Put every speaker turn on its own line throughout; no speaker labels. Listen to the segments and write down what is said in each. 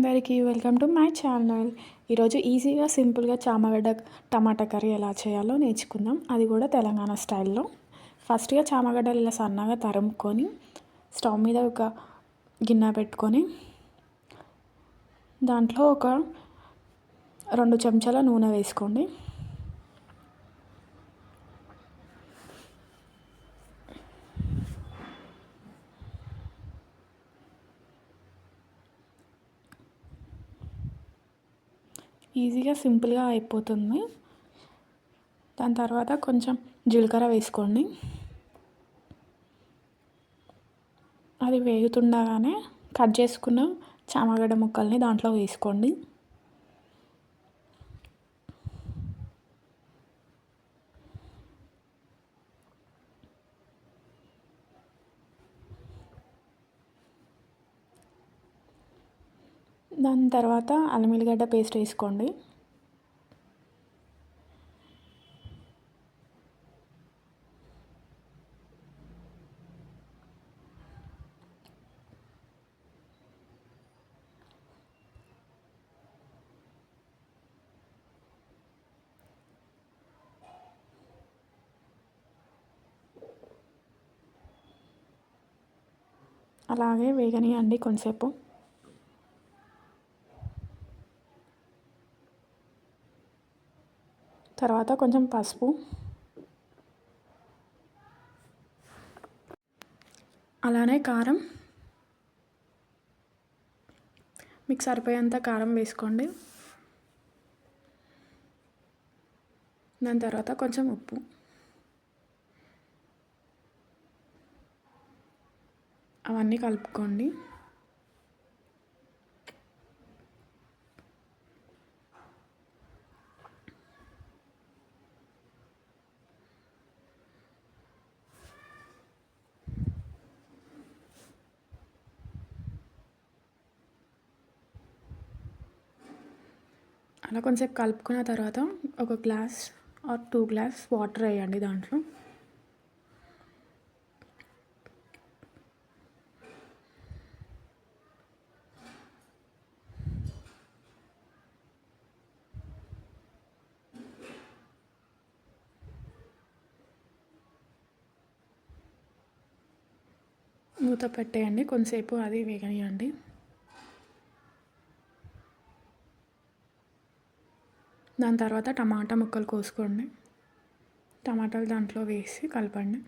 అందరికీ welcome to my channel. ఈరోజు ఈజీగా సింపుల్గా చామగడ్డ టమాటా కర్రీ ఎలా చేయాలో నేర్చుకుందాం, అది కూడా తెలంగాణ స్టైల్లో. ఫస్ట్గా చామగడ్డలు ఇలా సన్నగా తరుముకొని స్టవ్ మీద ఒక గిన్నె పెట్టుకొని దాంట్లో ఒక 2 చెంచాల నూనె వేసుకోండి. ఈజీగా సింపుల్గా అయిపోతుంది. దాని తర్వాత కొంచెం జీలకర్ర వేసుకోండి. అది వేగుతుండగానే కట్ చేసుకున్న చామగడ్డ ముక్కల్ని దాంట్లో వేసుకోండి. దాని తర్వాత అల్లం ఎల్లిగడ్డ పేస్ట్ వేసుకోండి. అలాగే వేగనియండి కొంచెంసేపు. తర్వాత కొంచెం పసుపు, అలానే కారం, మీకు సరిపోయేంత కారం వేసుకోండి. దాని తర్వాత కొంచెం ఉప్పు. అవన్నీ కలుపుకోండి. అలా కొంచెంసేపు కలుపుకున్న తర్వాత ఒక గ్లాస్ ఆర్ 2 గ్లాస్ వాటర్ వేయండి దాంట్లో. మూత పెట్టేయండి, కొంచెంసేపు అది వేగనియండి. దాని తర్వాత టమాటా ముక్కలు కోసుకోండి. టమాటాలు దాంట్లో వేసి కలపండి.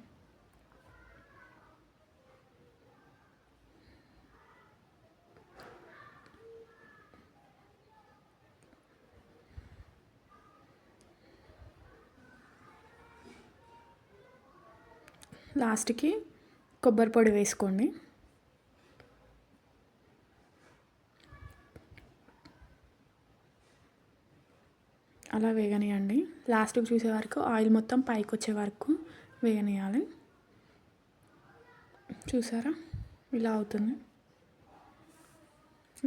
లాస్ట్కి కొబ్బరి పొడి వేసుకోండి. అలా వేగనియండి. లాస్ట్కి చూసే వరకు ఆయిల్ మొత్తం పైకి వచ్చే వరకు వేగనియాలి. చూసారా, ఇలా అవుతుంది.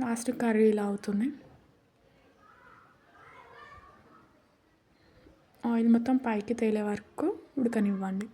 లాస్ట్ కర్రీ ఇలా అవుతుంది. ఆయిల్ మొత్తం పైకి తేలే వరకు ఉడకనివ్వండి.